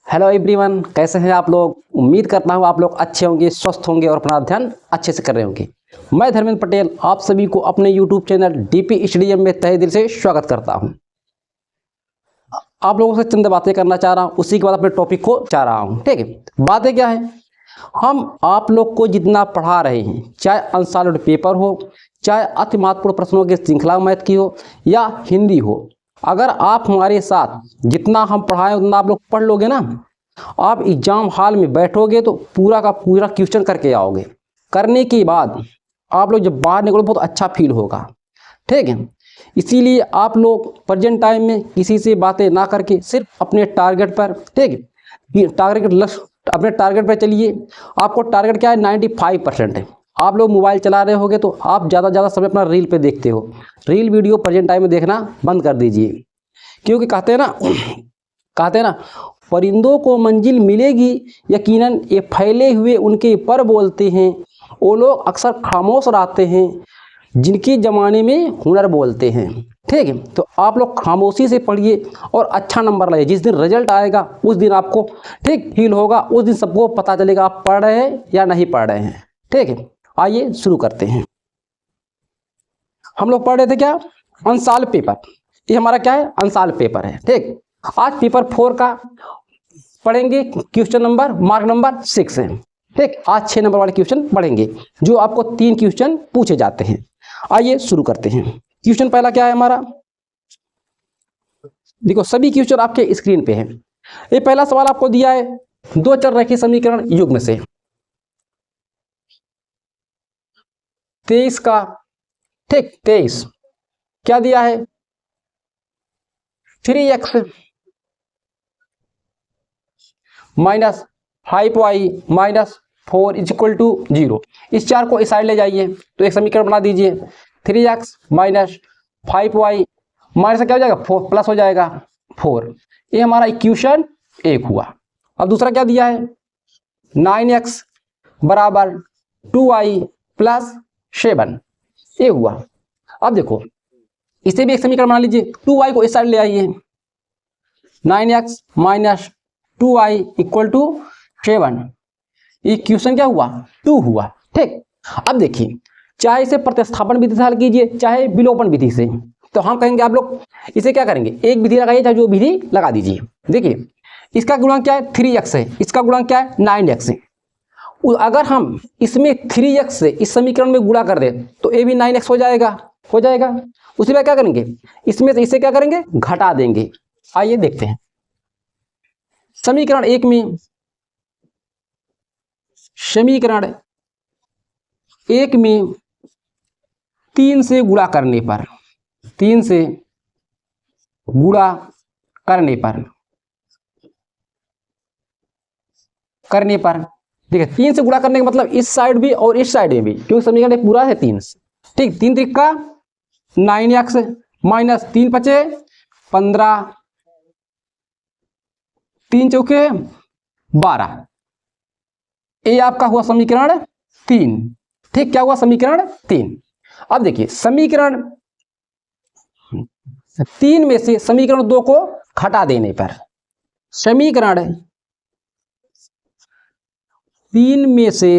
Hello everyone, कैसे हैं आप लोग। उम्मीद करता हूँ आप लोग अच्छे होंगे, स्वस्थ होंगे और अपना अध्ययन अच्छे से कर रहे होंगे। मैं धर्मेंद्र पटेल आप सभी को अपने यूट्यूब चैनल डीपी स्टडीएम में तहे दिल से स्वागत करता हूँ। आप लोगों से चंद बातें करना चाह रहा हूँ, उसी के बाद अपने टॉपिक को चाह रहा हूँ। ठीक है, बातें क्या है, हम आप लोग को जितना पढ़ा रहे हैं, चाहे अनसॉल्व्ड पेपर हो, चाहे अति महत्वपूर्ण प्रश्नों की श्रृंखला मैथ की हो या हिंदी हो, अगर आप हमारे साथ जितना हम पढ़ाएं उतना आप लोग पढ़ लोगे ना, आप एग्जाम हॉल में बैठोगे तो पूरा का पूरा क्वेश्चन करके आओगे। करने के बाद आप लोग जब बाहर निकलो बहुत अच्छा फील होगा। ठीक है, इसीलिए आप लोग प्रेजेंट टाइम में किसी से बातें ना करके सिर्फ अपने टारगेट पर, ठीक है, अपने टारगेट पर चलिए। आपको टारगेट क्या है, 95% है। आप लोग मोबाइल चला रहे होगे तो आप ज़्यादा से ज़्यादा समय अपना रील पे देखते हो। रील वीडियो प्रेजेंट टाइम में देखना बंद कर दीजिए, क्योंकि कहते हैं ना परिंदों को मंजिल मिलेगी यकीनन, ये फैले हुए उनके पर बोलते हैं। वो लोग अक्सर खामोश रहते हैं जिनके ज़माने में हुनर बोलते हैं। ठीक है, तो आप लोग खामोशी से पढ़िए और अच्छा नंबर लाइए। जिस दिन रिजल्ट आएगा उस दिन आपको ठीक फील होगा, उस दिन सबको पता चलेगा आप पढ़ रहे हैं या नहीं पढ़ रहे हैं। ठीक है, आइए शुरू करते हैं। हम लोग पढ़ रहे थे क्या, अनसॉल्व्ड पेपर। ये हमारा क्या है, अनसॉल्व्ड पेपर है। ठीक, आज पेपर 4 का पढ़ेंगे, क्वेश्चन नंबर मार्क नंबर 6 है। ठीक, आज 6 नंबर वाले क्वेश्चन पढ़ेंगे जो आपको 3 क्वेश्चन पूछे जाते हैं। आइए शुरू करते हैं। क्वेश्चन पहला क्या है हमारा, देखो सभी क्वेश्चन आपके स्क्रीन पे है। ये पहला सवाल आपको दिया है, दो चर रेखीय समीकरण युग्म से 23 का, ठीक 23 क्या दिया है, 3x minus 5y minus 4 is equal to 0। इस चार को इस साइड ले जाइए तो एक समीकरण बना दीजिए, 3x माइनस 5y माइनस क्या हो जाएगा 4 प्लस हो जाएगा 4। ये हमारा इक्वेशन 1 हुआ। अब दूसरा क्या दिया है, 9x बराबर 2y प्लस 7, ये हुआ। अब देखो इसे भी एक समीकरण बना लीजिए, 2y को इस साइड ले आइए, 9x minus 2y equal to 7। Equation क्या हुआ, 2 हुआ। ठीक, अब देखिए चाहे इसे प्रतिस्थापन विधि से हल कीजिए चाहे विलोपन विधि से, तो हम कहेंगे आप लोग इसे क्या करेंगे, एक विधि लगाइए चाहे जो विधि लगा दीजिए। देखिए इसका गुणांक क्या है, 3x है, इसका गुणांक क्या है, 9x है। अगर हम इसमें 3x से इस समीकरण में गुणा कर दें तो ये भी 9x हो जाएगा। उसी में क्या करेंगे, इसमें से इसे क्या करेंगे, घटा देंगे। आइए देखते हैं समीकरण 1 में, समीकरण 1 में 3 से गुणा करने पर, 3 से गुणा करने पर देखिए 3 से गुणा करने का मतलब इस साइड भी और इस साइड में भी, क्योंकि समीकरण पूरा है 3 से। ठीक, 3 त्रिका 9x माइनस 3 पचे 15, 3 चौके 12, ये आपका हुआ समीकरण 3। ठीक, क्या हुआ, समीकरण 3। अब देखिए समीकरण 3 में से समीकरण 2 को घटा देने पर, समीकरण 3 में से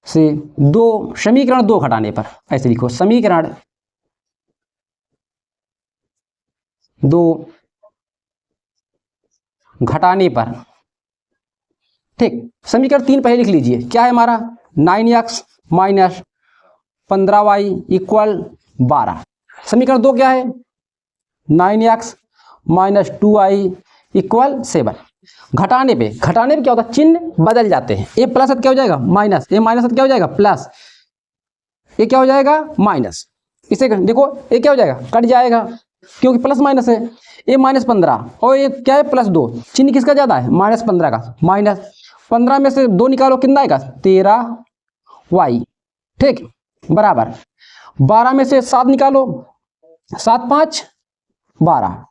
2, समीकरण 2 घटाने पर, ऐसे लिखो समीकरण 2 घटाने पर। ठीक, समीकरण 3 पहले लिख लीजिए, क्या है हमारा, 9x माइनस 15y इक्वल 12। समीकरण 2 क्या है, 9x माइनस 2y इक्वल 7। घटाने पे क्या होता है, चिन्ह बदल जाते हैं। ये प्लस क्या हो जाएगा माइनस, ये माइनस क्या हो जाएगा प्लस, ये क्या हो जाएगा माइनस। इसे देखो ये क्या हो जाएगा, कट जाएगा क्योंकि प्लस माइनस है। ये माइनस 15 और ये क्या है प्लस 2, चिन्ह किसका ज़्यादा है, माइनस 15 का। माइनस 15 में से 2 निकालो कितना आएगा, 13y। ठीक, बराबर 12 में से 7 निकालो, 7 5 12,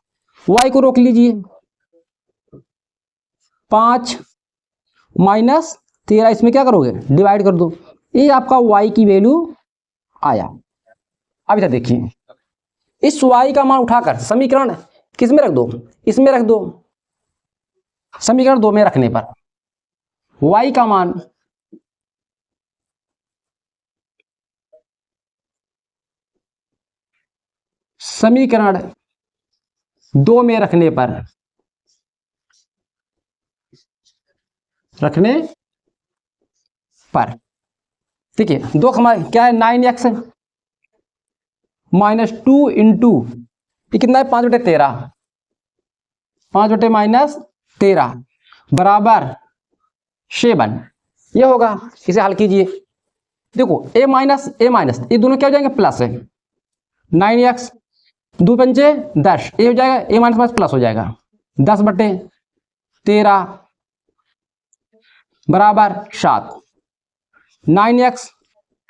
y को रोक लीजिए, 5 माइनस 13, इसमें क्या करोगे, डिवाइड कर दो। ये आपका y की वैल्यू आया। अब इधर देखिए, इस y का मान उठाकर समीकरण किस में रख दो, इसमें रख दो, समीकरण 2 में रखने पर y का मान समीकरण 2 में रखने पर ठीक है, 2 हमारे क्या है 9x माइनस 2 इंटू ये कितना है 5/13, 5/-13 बराबर 7, ये होगा। इसे हल कीजिए, देखो a माइनस ये दोनों क्या हो जाएंगे प्लस है, 9x 2 पंचे 10, ये हो जाएगा a माइनस प्लस हो जाएगा 10/13 बराबर 7, 9x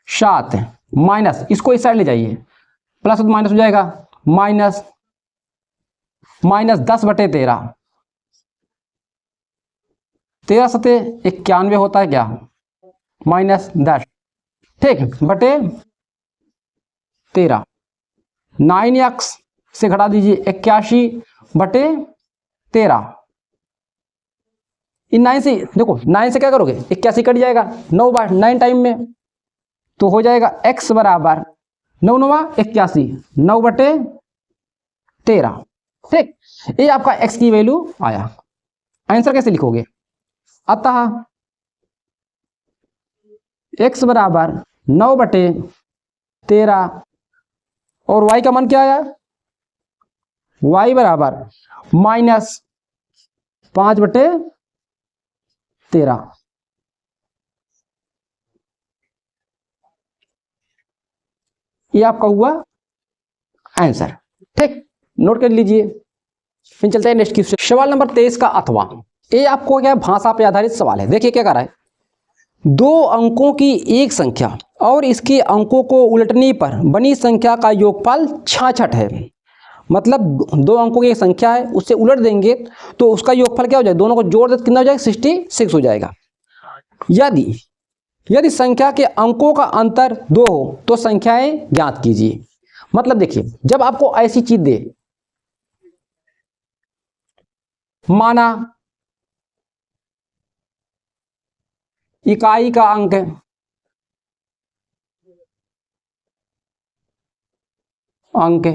7 माइनस इसको इस साइड ले जाइए, प्लस तो माइनस हो जाएगा, माइनस 10/13, 13 सते 91 होता है क्या, -10 ठीक बटे 13, 9x से घटा दीजिए 81/13, इन 9 से देखो 9 से क्या करोगे 81 कट जाएगा 9 बार 9 टाइम में, तो हो जाएगा x बराबर 9 9 81 9/13 ठीक। ये आपका x की वैल्यू आया। आंसर कैसे लिखोगे, अतः x बराबर 9/13 और y का मान क्या आया, y बराबर -5/13। ये आपका हुआ आंसर ठीक, नोट कर लीजिए। फिर चलते हैं नेक्स्ट क्वेश्चन, सवाल नंबर 23 का अथवा। ये आपको क्या भाषा पे आधारित सवाल है। देखिए क्या कर रहा है, 2 अंकों की एक संख्या और इसके अंकों को उलटने पर बनी संख्या का योगफल 66 है। मतलब 2 अंकों की एक संख्या है, उससे उलट देंगे तो उसका योगफल क्या हो जाएगा, दोनों को जोड़ दे तो कितना हो जाएगा 66 हो जाएगा। यदि संख्या के अंकों का अंतर 2 हो तो संख्याएं ज्ञात कीजिए। मतलब देखिए जब आपको ऐसी चीज दे, माना इकाई का अंक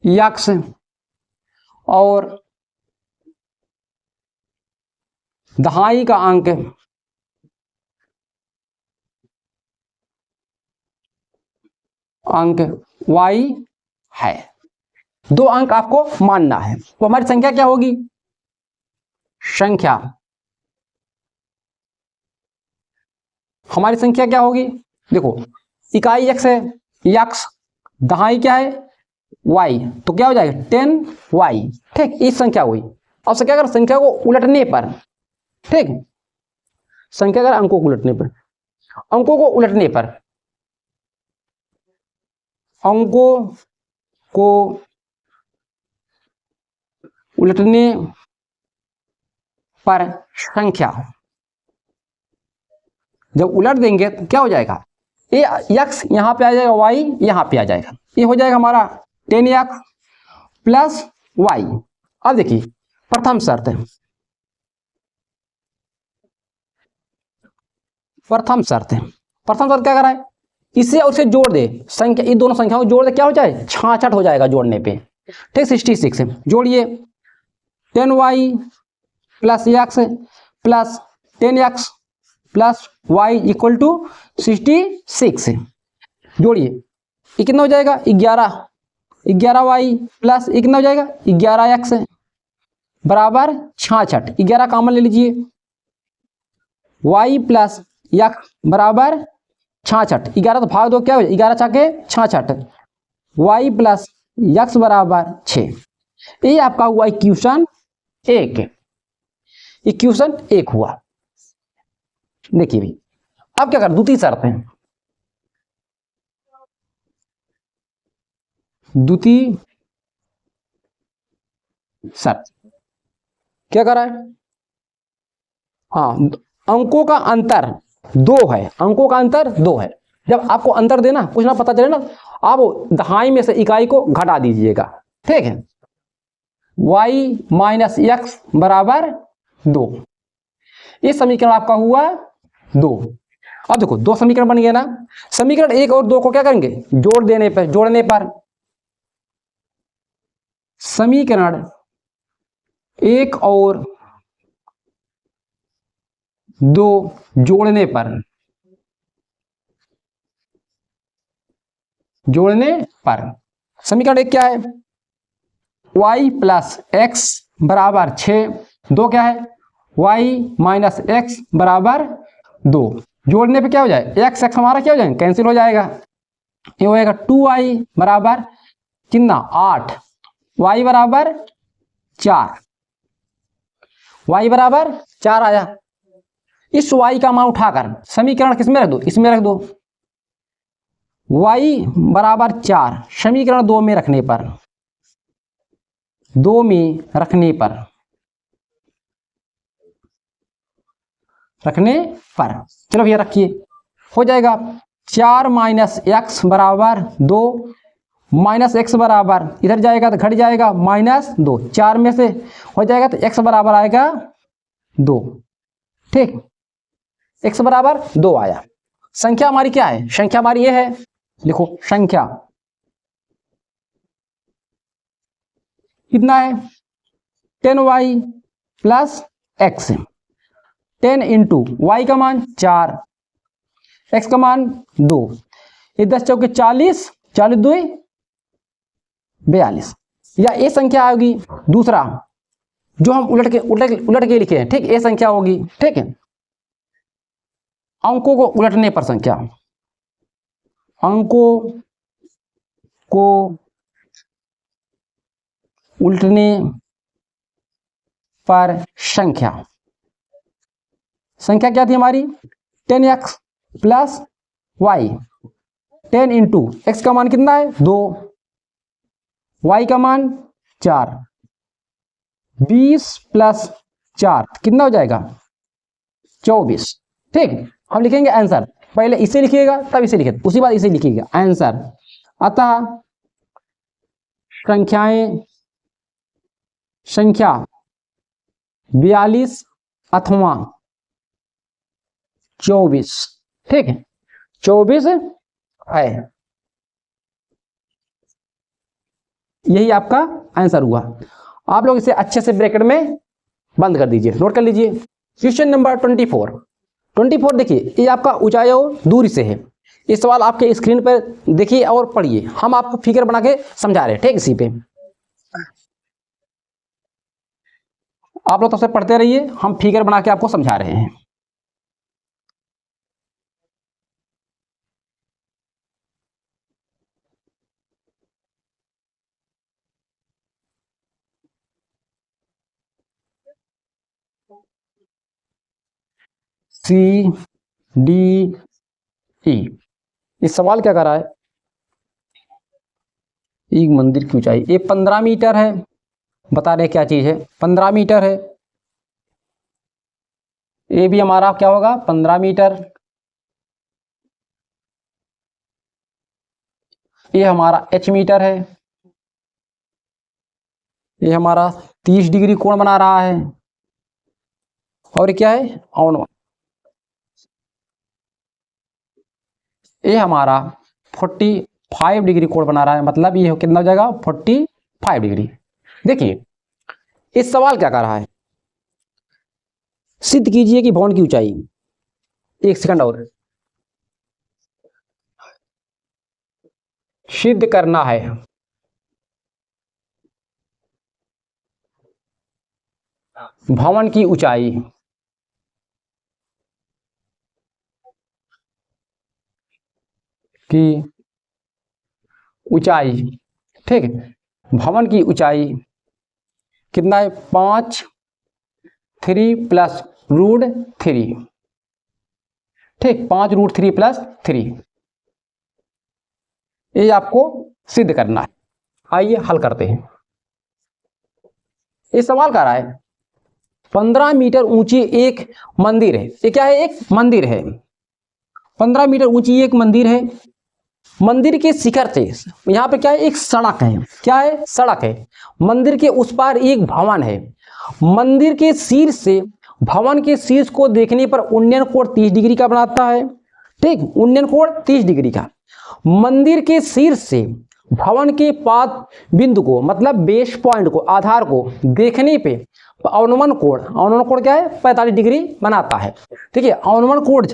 x और दहाई का अंक y है। 2 अंक आपको मानना है, तो हमारी संख्या क्या होगी, हमारी संख्या क्या होगी, देखो इकाई x है, x दहाई क्या है y, तो क्या हो जाएगा 10y ठीक, इस संख्या हुई। अब से क्या कर संख्या को उलटने पर ठीक, संख्या कर अंकों को उलटने पर, अंकों को उलटने पर संख्या जब उलट देंगे तो क्या हो जाएगा, ये x यहां पे आ जाएगा, y यहां पे आ जाएगा, ये हो जाएगा हमारा 10x प्लस y। अब देखिए प्रथम शर्त है, प्रथम शर्त क्या कर रहा है, इसे और उसे जोड़ दे, संख्या ये दोनों संख्याओं को जोड़ दे, क्या हो जाए 66 हो जाएगा जोड़ने पे ठीक, 66 है। जोड़िए 10y plus x plus 10x plus y equal to 66 है। जोड़िए ये कितना हो जाएगा 11y प्लस ये कितना हो जाएगा 11x बराबर 66, 11 कॉमन ले लीजिए, y प्लस x बराबर 66, 11 तो भाग दो क्या हो जाए 11 छके 66, y प्लस x बराबर 6। ये आपका हुआ इक्वेशन 1, इक्वेशन 1 हुआ। देखिए भाई अब क्या कर, द्वितीय शर्त है, द्वितीय शर्त क्या कर रहा है, हाँ अंकों का अंतर 2 है, अंकों का अंतर 2 है। जब आपको अंतर देना कुछ ना पता चले ना, आप दहाई में से इकाई को घटा दीजिएगा ठीक है। y माइनस एक्स बराबर 2। ये समीकरण आपका हुआ 2। अब देखो दो समीकरण बन गए ना, समीकरण 1 और 2 को क्या करेंगे, जोड़ने पर समीकरण 1 और 2 जोड़ने पर समीकरण 1 क्या है, y प्लस एक्स बराबर 6, 2 क्या है, y माइनस एक्स बराबर 2। जोड़ने पे क्या हो जाए, x x हमारा क्या हो जाएगा, कैंसिल हो जाएगा। ये होएगा 2y बराबर कितना 8, y बराबर 4, y बराबर 4 आया। इस y का मान उठाकर समीकरण किसमें रख दो, इसमें रख दो। y बराबर 4 समीकरण 2 में रखने पर चलो भैया रखिए, हो जाएगा 4 माइनस एक्स बराबर 2, माइनस एक्स बराबर इधर जाएगा तो घट जाएगा -2, 4 में से हो जाएगा तो x बराबर आएगा 2। ठीक, x बराबर 2 आया। संख्या हमारी क्या है, संख्या हमारी ये है, लिखो संख्या कितना है 10y plus x, 10 into Y का मान 4, x का मान 2, ये 10 चौके 40, 40 2 42, या ये संख्या होगी। दूसरा जो हम उलट के लिखे हैं, ठीक, ये संख्या होगी। ठीक है, अंकों को उलटने पर संख्या, अंकों को उलटने पर संख्या क्या थी हमारी 10x plus Y, 10 into x का मान कितना है 2, y का मान 4, 20 प्लस 4 कितना हो जाएगा 24। ठीक, हम लिखेंगे आंसर, पहले इसे लिखिएगा तब इसे लिखिए, उसी बात इसे लिखिएगा आंसर। अतः संख्या 42 अथवा 24, ठीक है 24 है, यही आपका आंसर हुआ। आप लोग इसे अच्छे से ब्रैकेट में बंद कर दीजिए, नोट कर लीजिए। क्वेश्चन नंबर 24 देखिए, ये आपका ऊंचाई और दूरी से है। ये सवाल आपके स्क्रीन पर देखिए और पढ़िए, हम आपको फिगर बना के समझा रहे हैं। ठीक, इसी पे आप लोग सबसे पढ़ते रहिए, हम फिगर बना के आपको समझा रहे हैं। सी डी ई, इस सवाल क्या कर रहा है, एक मंदिर की ऊंचाई ये 15 मीटर है, बता रहे क्या चीज है 15 मीटर है। ये भी हमारा क्या होगा 15 मीटर। ये हमारा h मीटर है, ये हमारा 30 डिग्री कोण बना रहा है। और क्या है ऑन, ये हमारा 45 डिग्री कोण बना रहा है, मतलब ये कितना हो जाएगा 45 डिग्री। देखिए इस सवाल क्या कर रहा है, सिद्ध कीजिए कि भवन की ऊंचाई, 1 सेकंड और सिद्ध करना है भवन की ऊंचाई ठीक है, भवन की ऊंचाई कितना है 5 3 प्लस √3, ठीक 5 √3 प्लस 3, ये आपको सिद्ध करना है। आइए हल करते हैं। ये सवाल कर रहा है 15 मीटर ऊंची एक मंदिर है, ये क्या है एक मंदिर है, 15 मीटर ऊंची एक मंदिर है, मंदिर के शिखर से, यहाँ पे क्या है, एक सड़क है, क्या है, सड़क है, मंदिर के उस पार एक भवन है, मंदिर के शीर्ष से भवन के शीर्ष को देखने पर उन्नयन कोण 30 डिग्री का बनाता है। ठीक, उन्नयन कोण 30 डिग्री का। मंदिर के शीर्ष से भवन के पाद बिंदु को, मतलब बेस पॉइंट को, आधार को देखने पे अवनमन कोण क्या है, 45 डिग्री बनाता है। ठीक है, अवनमन कोण,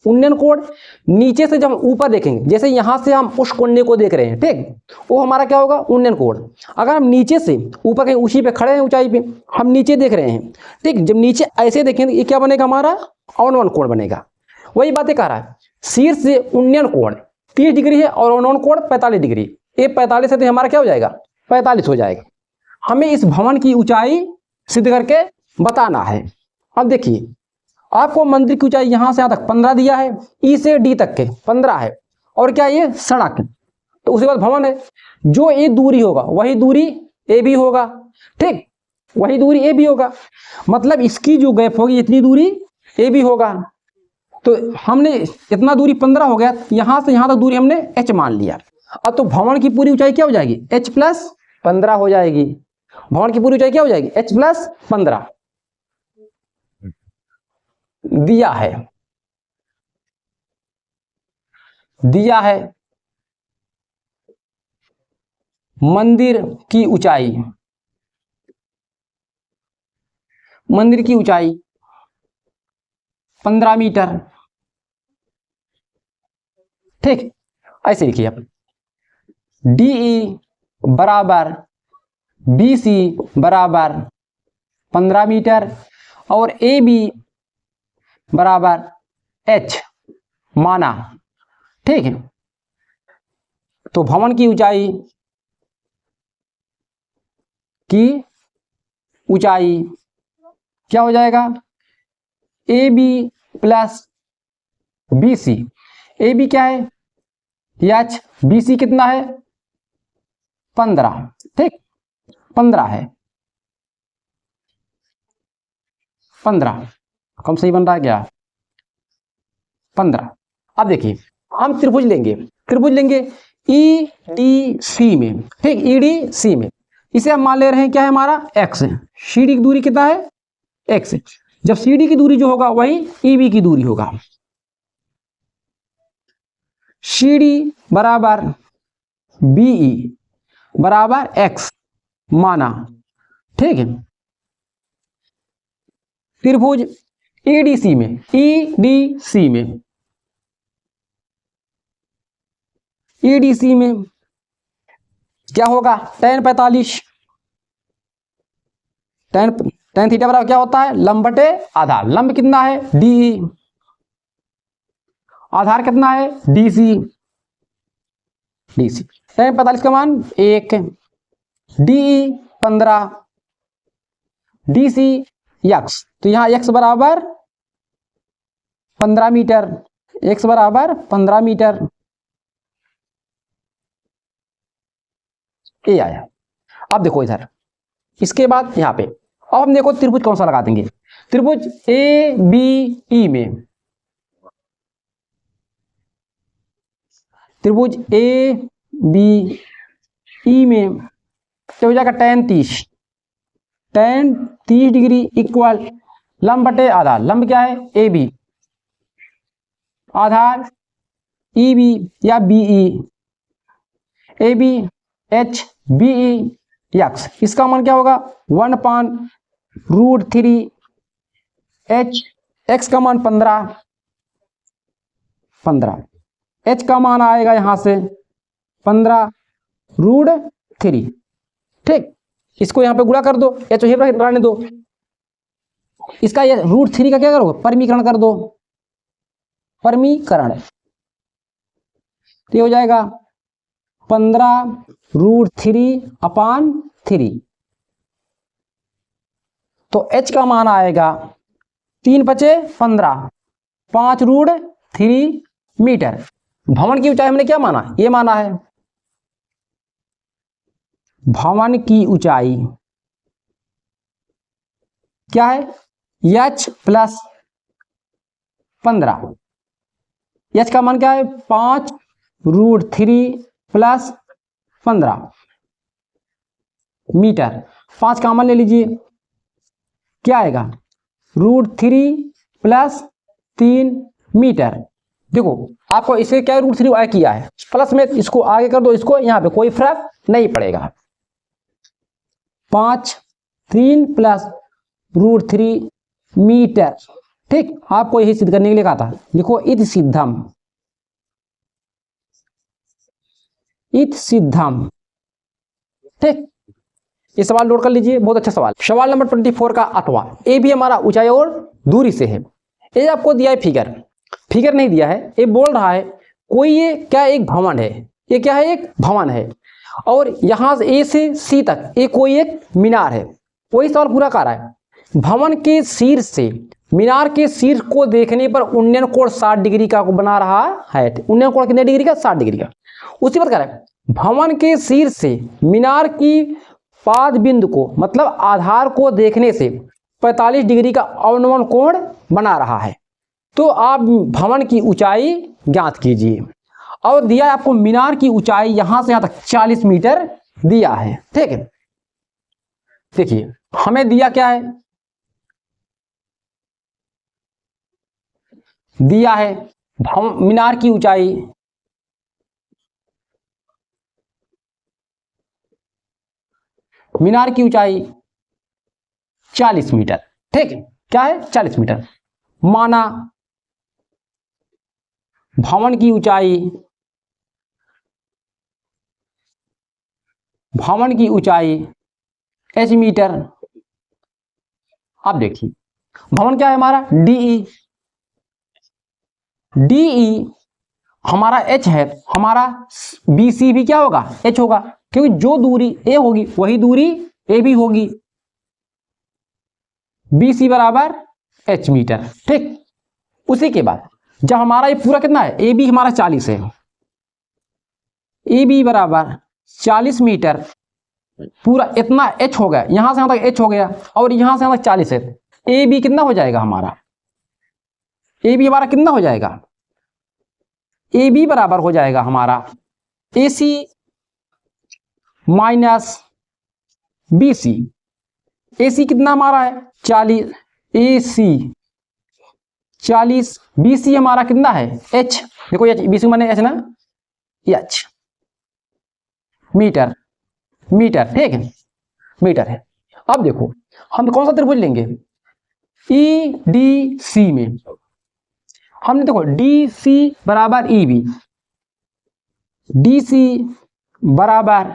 उन्नयन कोण नीचे से जब ऊपर देखेंगे, जैसे यहां से हम उस कोने को देख रहे हैं, ठीक, वो हमारा क्या होगा, उन्नयन कोण। अगर हम नीचे से ऊपर कहीं ऊंची पे खड़े हैं, ऊंचाई पे हम नीचे देख रहे हैं, ठीक, जब नीचे ऐसे देखेंगे ये क्या बनेगा, हमारा अवनमन कोण बनेगा। वही बातें कह रहा है, शीर्ष से उन्नयन कोण 30 डिग्री है और अवनमन कोण 45 डिग्री। ये 45 से तो हमारा क्या हो जाएगा, 45 हो जाएगा। हमें इस भवन की ऊंचाई सिद्ध करके बताना है। अब देखिए, आपको मंदिर की ऊंचाई यहां से यहां तक 15 दिया है, ई से डी तक के 15 है, और क्या ये सड़क है, तो उसके बाद भवन है। जो ये दूरी होगा वही दूरी ए भी होगा, ठीक, वही दूरी ए भी होगा, मतलब इसकी जो गैप होगी इतनी दूरी ए भी होगा। तो हमने इतना दूरी 15 हो गया, यहां से यहां तक दूरी हमने एच मान लिया। अब तो भवन की पूरी ऊंचाई क्या हो जाएगी, एच प्लस 15 हो जाएगी। भवन की पूरी ऊंचाई क्या हो जाएगी, एच प्लस 15 दिया है, दिया है। मंदिर की ऊंचाई, मंदिर की ऊंचाई 15 मीटर, ठीक, ऐसे लिखिए आप, डीई बराबर बीसी बराबर 15 मीटर और ए बी बराबर एच माना, ठीक है। तो भवन की ऊंचाई क्या हो जाएगा, A B plus B C. A B क्या है, एच, बी सी कितना है, 15, ठीक, 15 है, 15 कम सही बन रहा है क्या, 15। अब देखिए, हम त्रिभुज लेंगे ई डी सी में, ठीक, ई डी सी में, इसे हम मान ले रहे हैं क्या है, हमारा एक्स है, सी डी की दूरी कितना है, एक्स है। जब सी डी की दूरी जो होगा वही ई बी की दूरी होगा, सी डी बराबर बीई बराबर एक्स माना, ठीक है। त्रिभुज ईडीसी में, ईडीसी में, ईडीसी में क्या होगा, tan 45, tan थीटा बराबर क्या होता है, लंब बटे आधार। लंब कितना है, डीई, आधार कितना है, डीसी, डीसी। tan 45 का मान 1, डीई 15, डीसी एक्स, तो यहां एक्स बराबर 15 मीटर, एक्स बराबर 15 मीटर, ये आया। अब देखो इधर, इसके बाद यहां पे अब हम देखो त्रिभुज कौन सा लगा देंगे, त्रिभुज ए बी ई में, त्रिभुज ए बी ई में क्या हो जाएगा, tan 30 डिग्री इक्वल लंब बटे आधार। लंब क्या है, ए बी, आधार ई बी या BE, A B H BE X, इसका मान क्या होगा 1/√3 एच, एक्स का मान 15, एच का मान आएगा यहां से 15√3, ठीक। इसको यहां पे गुणा कर दो, एच रहने दो, इसका ये √3 का क्या करो, परमीकरण कर दो, परमीकरण, तो ये हो जाएगा 15√3/3, तो h का मान आएगा 3 × 15, 5√3 मीटर। भवन की ऊंचाई हमने क्या माना, ये माना है, भवन की ऊंचाई क्या है, h + 15, h का मान क्या है 5 √3 प्लस 15 मीटर। 5 कॉमन ले लीजिए, क्या आएगा? √3 प्लस 3 मीटर। देखो आपको इसे क्या √3 आगे किया है, प्लस में इसको आगे कर दो, इसको यहाँ पे कोई फर्क नहीं पड़ेगा। 5 3 प्लस √3 मीटर। ठीक, आपको यही सिद्ध करने के लिए कहा था। लिखो इति सिद्धम, इति सिद्धम। ठीक, ये सवाल नोट कर लीजिए, बहुत अच्छा सवाल। सवाल नंबर 24 का अथवा। ए भी हमारा ऊंचाई और दूरी से है। ये आपको दिया है फिगर, फिगर नहीं दिया है, ये बोल रहा है कोई ये क्या एक भवन है, ये क्या है एक भवन है, और यहाँ से ए से सी तक ये कोई एक मीनार है। वही सवाल पूरा कर रहा है। भवन के शीर्ष से मीनार के शीर्ष को देखने पर उन्नयन कोण 60 डिग्री का बना रहा है। उन्नयन कोण कितने डिग्री का? 60 डिग्री का। उसी बात कर रहा है, भवन के शीर्ष से मीनार की पाद बिंदु को मतलब आधार को देखने से 45 डिग्री का अवनमन कोण बना रहा है। तो आप भवन की ऊंचाई ज्ञात कीजिए। और दिया है आपको मीनार की ऊंचाई यहां से यहां तक 40 मीटर दिया है। ठीक है, देखिए हमें दिया क्या है, दिया है मीनार की ऊंचाई, मीनार की ऊंचाई 40 मीटर। ठीक है, क्या है? 40 मीटर। माना भवन की ऊंचाई, भवन की ऊंचाई h मीटर। आप देखिए भवन क्या है हमारा? DE, DE हमारा h है, हमारा BC भी क्या होगा? h होगा, क्योंकि जो दूरी a होगी वही दूरी a भी होगी। BC बराबर h मीटर। ठीक, उसी के बाद जब हमारा ये पूरा कितना है, AB हमारा 40 है, AB बराबर 40 मीटर, पूरा इतना h हो गया, यहां से यहां तक h हो गया, और यहां से यहां तक 40 है। AB कितना हो जाएगा हमारा? AB हमारा कितना हो जाएगा? AB बराबर हो जाएगा हमारा AC माइनस BC। AC कितना हमारा है? 40, AC 40, BC हमारा कितना है? H। देखो H, BC माने H ना, H मीटर, मीटर। ठीक है, मीटर है। अब देखो हम कौन सा त्रिभुज लेंगे? EDC में हमने देखो DC बराबर EB, DC बराबर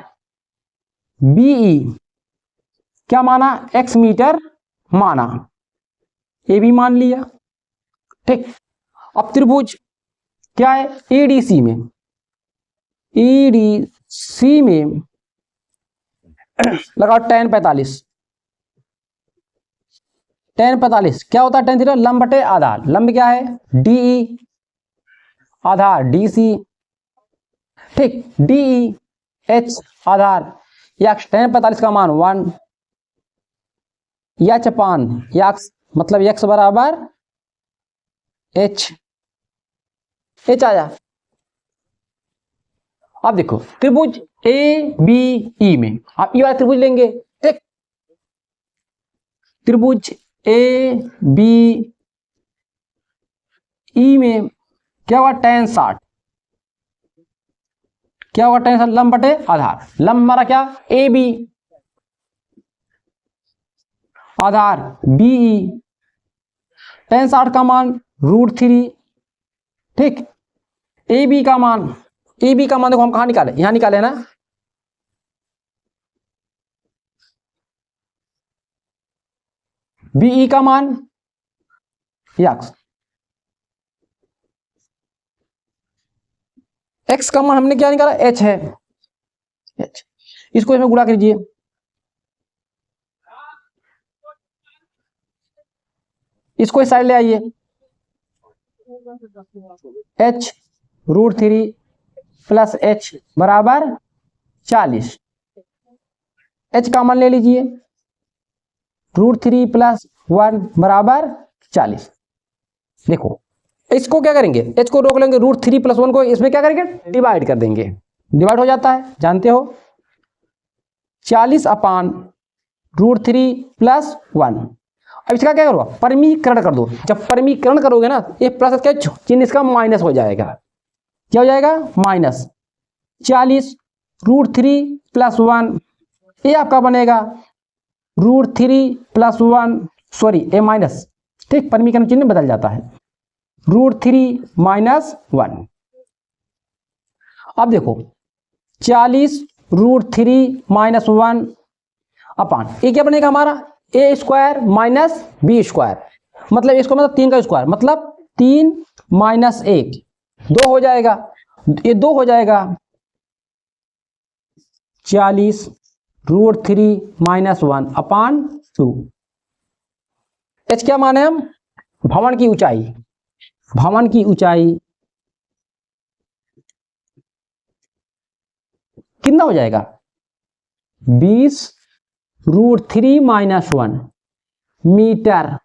BE क्या माना? x मीटर माना, AB मान लिया। ठीक, अब त्रिभुज क्या है? EDC में, EDC में लगाओ tan 45, tan 45 क्या होता है? tan थीटा लंब बटे आधार। लंब क्या है? DE, आधार DC। ठीक, DE H आधार, x tan 45 का मान 1, या चपान x मतलब x बराबर h, h आया। अब देखो त्रिभुज ABE में आप ये वाला त्रिभुज लेंगे। ठीक, त्रिभुज ABE में क्या हुआ? tan 60, क्या हुआ? tan 60 लंब बटे आधार। लंब हमारा क्या? AB, आधार BE, tan 60 का मान √3। ठीक, AB का मान, AB का मान देखो हम कहाँ निकाले? यहां निकाले ना, BE का मान x का मान हमने क्या निकाला? h है, h। इसको इसमें गुणा कीजिए, इसको इस साइड ले आइए, h √3 प्लस h बराबर 40। h का मान ले लीजिए, √3 प्लस 1 बराबर 40। देखो इसको क्या करेंगे, h को रोक लेंगे, √3 + 1 को इसमें क्या करेंगे, डिवाइड कर देंगे, डिवाइड हो जाता है, जानते हो 40/√3 + 1। अब इसका क्या करो, परमीकरण कर दो। जब परमीकरण करोगे ना, ये प्लस क्या चिन्ह इसका माइनस हो जाएगा, क्या हो जाएगा, माइनस 40√3 + 1, ये आपका बनेगा √3 + 1, सॉरी ए माइनस, ठीक, परमीकरण चिन्ह बदल जाता है, √3 - 1। अब देखो 40√3 - 1 अपान ये क्या बनेगा हमारा, a² - b², मतलब इसको मतलब 3 का स्क्वायर, मतलब 3 - 1 2 हो जाएगा, ये 2 हो जाएगा, 40√3 - 1 अपान 2। h क्या माने हम, भवन की ऊंचाई, भवन की ऊंचाई कितना हो जाएगा, 20√3 - 1 मीटर,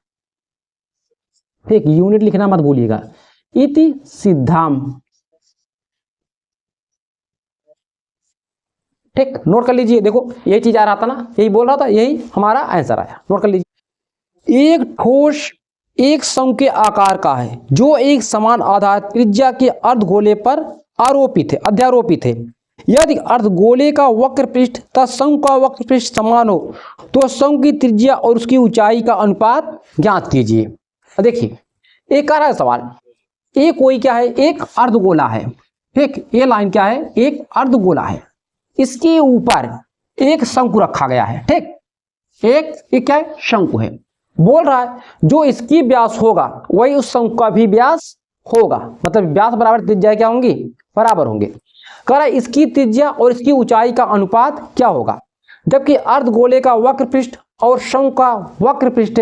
ठीक, यूनिट लिखना मत भूलिएगा, इति सिद्धाम, ठीक, नोट कर लीजिए। देखो यही चीज आ रहा था ना, यही बोल रहा था, यही हमारा आंसर आया, नोट कर लीजिए। एक ठोस एक शंकु के आकार का है जो एक समान आधार त्रिज्या के अर्धगोले पर अध्यारोपित है। यदि अर्धगोले का वक्र पृष्ठ तथा शंकु का वक्र पृष्ठ समान हो तो शंकु की त्रिज्या और उसकी ऊंचाई का अनुपात ज्ञात कीजिए। देखिए एक आ रहा है सवाल, ये कोई क्या है, एक अर्धगोला है, ठीक, ये लाइन क्या है, एक अर्धगोला है, इसके ऊपर एक शंकु रखा गया है, ठीक, एक क्या है, शंकु है, बोल रहा है जो इसकी व्यास होगा वही उस शंकु का भी व्यास होगा, मतलब व्यास बराबर त्रिज्या क्या होंगी, बराबर होंगे। कह रहा है इसकी त्रिज्या और इसकी ऊंचाई का अनुपात क्या होगा, जबकि अर्धगोले का वक्र पृष्ठ और शंकु का वक्र पृष्ठ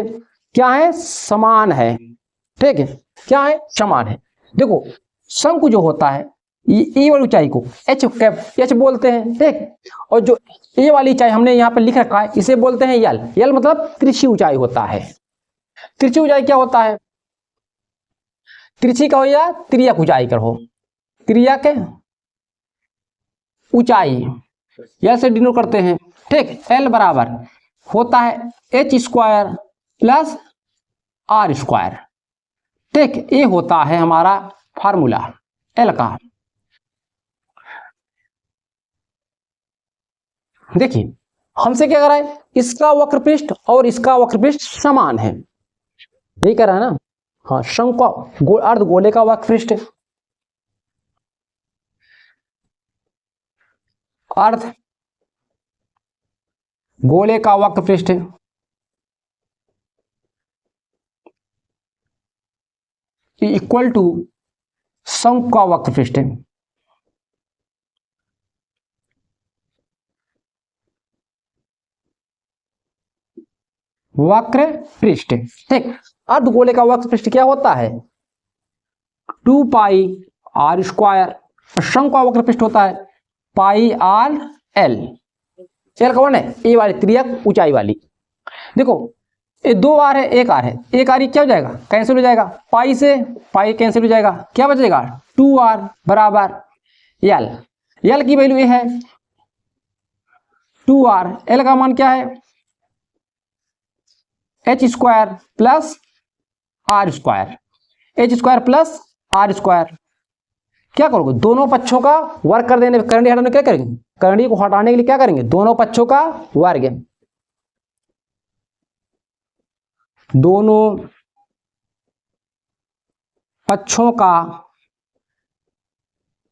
क्या है, समान है, ठीक है, क्या है, समान है। देखो शंकु जो होता है ये वाली ऊंचाई को एच बोलते हैं, ठीक, और जो ये वाली ऊंचाई हमने यहाँ पर लिख रखा है इसे बोलते हैं यल मतलब तिरछी ऊंचाई होता है। तिरछी ऊंचाई क्या होता है, तिरछी का हो या तिर्यक ऊंचाई का हो, तिर्यक ऊंचाई यल से डिनोट करते हैं, ठीक, एल बराबर होता है h² + r², ठीक, ये होता है हमारा फार्मूला एल का। देखिए हमसे क्या कर रहा है, इसका वक्र पृष्ठ और इसका वक्र पृष्ठ समान है, यही कर रहा है ना, हाँ, शंकु अर्धगोले का वक्र पृष्ठ, अर्ध गोले का वक्र पृष्ठ इक्वल टू शंकु का वक्र पृष्ठ, वक्र पृष्ठ, ठीक, अर्धगोले का वक्र पृष्ठ क्या होता है, 2πr², शंकु का वक्र पृष्ठ होता है πrl, एल कौन है, ए वाली तिर्यक ऊंचाई वाली। देखो ये 2 आर है, एक आर है, एक आर क्या हो जाएगा, कैंसिल हो जाएगा, पाई से पाई कैंसिल हो जाएगा, क्या बचेगा, 2r बराबर यल, यल की वैल्यू ये है 2r, एल का मान क्या है h² + r², h² + r², क्या करोगे, दोनों पक्षों का वर्ग कर देने, करंडी हटाने क्या करेंगे, करंडी को हटाने के लिए क्या करेंगे, दोनों पक्षों का वर्ग, दोनों पक्षों का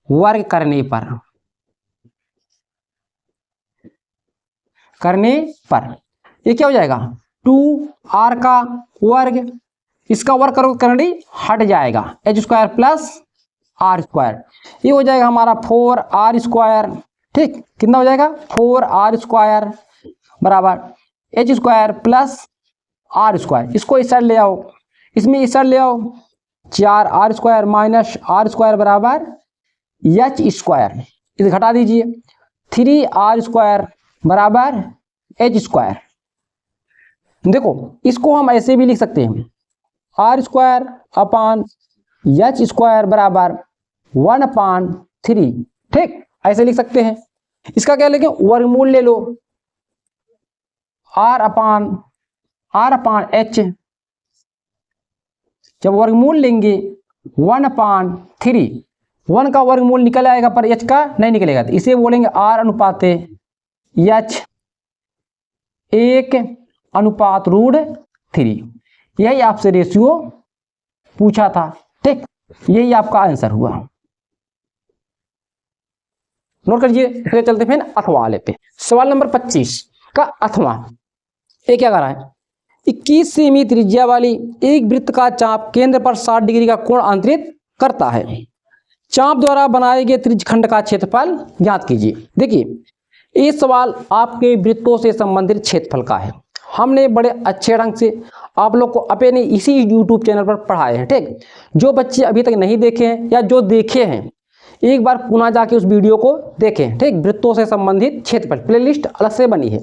वर्ग करने पर ये क्या हो जाएगा, 2r का वर्ग, इसका वर्ग करोगे करंडी हट जाएगा, h² + r², ये हो जाएगा हमारा 4r², ठीक, कितना हो जाएगा 4r² बराबर h² + r², इसको इस साइड ले आओ, इसमें इस साइड ले आओ, 4r² - r² बराबर h², इसे घटा दीजिए, 3r² बराबर h²। देखो इसको हम ऐसे भी लिख सकते हैं r² अपान एच स्क्वायर बराबर 1/3। ठीक, ऐसे लिख सकते हैं। इसका क्या लिखें, वर्गमूल ले लो, r अपान एच। जब वर्गमूल लेंगे 1/3, 1 का वर्गमूल निकल आएगा पर h का नहीं निकलेगा, तो इसे बोलेंगे r अनुपात h 1/√3। यही आपसे रेशियो पूछा था। ठीक, यही आपका आंसर हुआ। नोट करिए। फिर चलते फिर अथवा लेते हैं। सवाल नंबर 25 का अथवा। ये क्या कर रहा है, 21 सेमी त्रिज्या वाली एक वृत्त का चाप केंद्र पर 60 डिग्री का कोण अंतरित करता है। चाप द्वारा बनाए गए त्रिज्यखंड का क्षेत्रफल ज्ञात कीजिए। देखिए, ये सवाल आपके वृत्तों से संबंधित क्षेत्रफल का है। हमने बड़े अच्छे ढंग से आप लोग को अपने इसी YouTube चैनल पर पढ़ाए हैं। ठीक, जो बच्चे अभी तक नहीं देखे हैं या जो देखे हैं, एक बार पुनः जाके उस वीडियो को देखें। ठीक, वृत्तों से संबंधित क्षेत्रफल प्लेलिस्ट अलग से बनी है,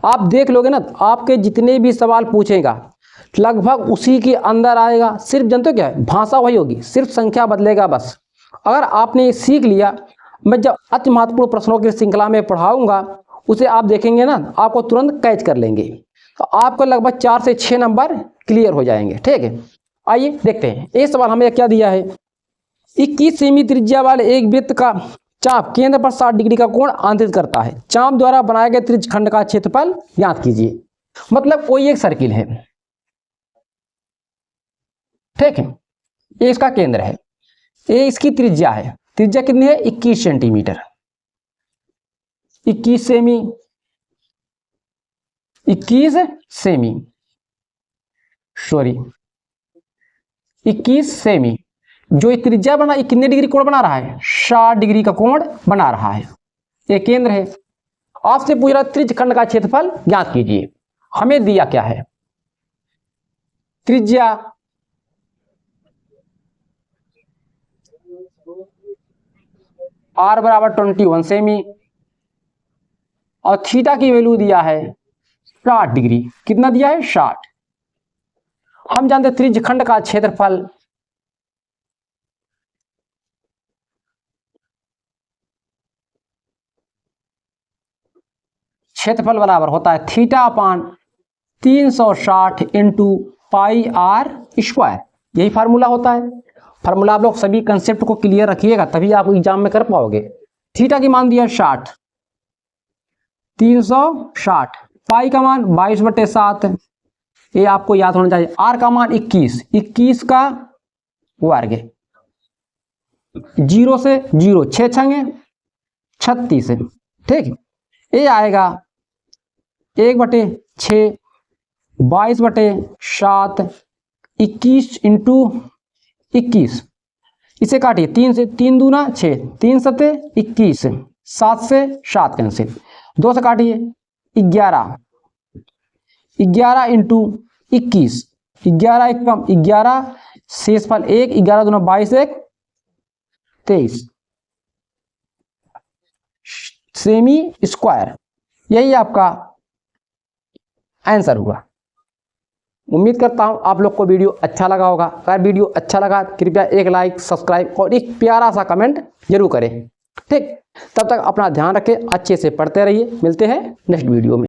आप देख लोगे ना, आपके जितने भी सवाल पूछेगा लगभग उसी के अंदर आएगा। सिर्फ जानते हो क्या है, भाषा वही होगी, सिर्फ संख्या बदलेगा बस। अगर आपने ये सीख लिया, मैं जब अति महत्वपूर्ण प्रश्नों की श्रृंखला में पढ़ाऊंगा उसे आप देखेंगे ना, आपको तुरंत कैच कर लेंगे, तो आपको लगभग 4 से 6 नंबर क्लियर हो जाएंगे। ठीक है, आइए देखते हैं। ये सवाल हमें क्या दिया है, 21 सेमी त्रिज्या वाले एक वृत्त का चाप केंद्र पर 60 डिग्री का कोण अंतरित करता है। चाप द्वारा बनाए गए त्रिज्यखंड का क्षेत्रफल ज्ञात कीजिए। मतलब कोई एक सर्किल है, ठीक है, ये इसका केंद्र है, ये इसकी त्रिज्या है। त्रिज्या कितनी है, 21 सेंटीमीटर। 21 सेमी जो त्रिज्या बना, ये कितने डिग्री कोण बना रहा है, 60 डिग्री का कोण बना रहा है। ये केंद्र है। आपसे पूछ रहा त्रिज्यखंड का क्षेत्रफल ज्ञात कीजिए। हमें दिया क्या है, त्रिज्या r बराबर 21 सेमी और थीटा की वैल्यू दिया है 60 डिग्री। कितना दिया है, 60। हम जानते हैं त्रिज्यखंड का क्षेत्रफल बराबर होता है theta upon 360 into pi r square. यही फार्मूला होता है। फार्मूला आप लोग सभी कंसेप्ट को क्लियर रखिएगा, तभी आप एग्जाम में कर पाओगे। थीटा की मान दिया 60, 360, पाई का मान 22/7, ये आपको याद होना चाहिए। r का मान 21 का वर्ग, 0 से 0, 6 छंगे 36। ठीक, ये आएगा 1/6, 22/7, 21 इंटू 21। इसे काटिए, 3 से 3 दूना 6, 3 सते 21, 7 से 7 कैंसिल, 2 से काटिए 11, 11 इंटू 21, 11 एक कम 11, शेषफल 1, 11 दूना 22, 1 23 सेमी स्क्वायर। यही आपका आंसर हुआ। उम्मीद करता हूं आप लोग को वीडियो अच्छा लगा होगा। अगर वीडियो अच्छा लगा कृपया एक लाइक, सब्सक्राइब और एक प्यारा सा कमेंट जरूर करें। ठीक, तब तक अपना ध्यान रखें, अच्छे से पढ़ते रहिए। मिलते हैं नेक्स्ट वीडियो में।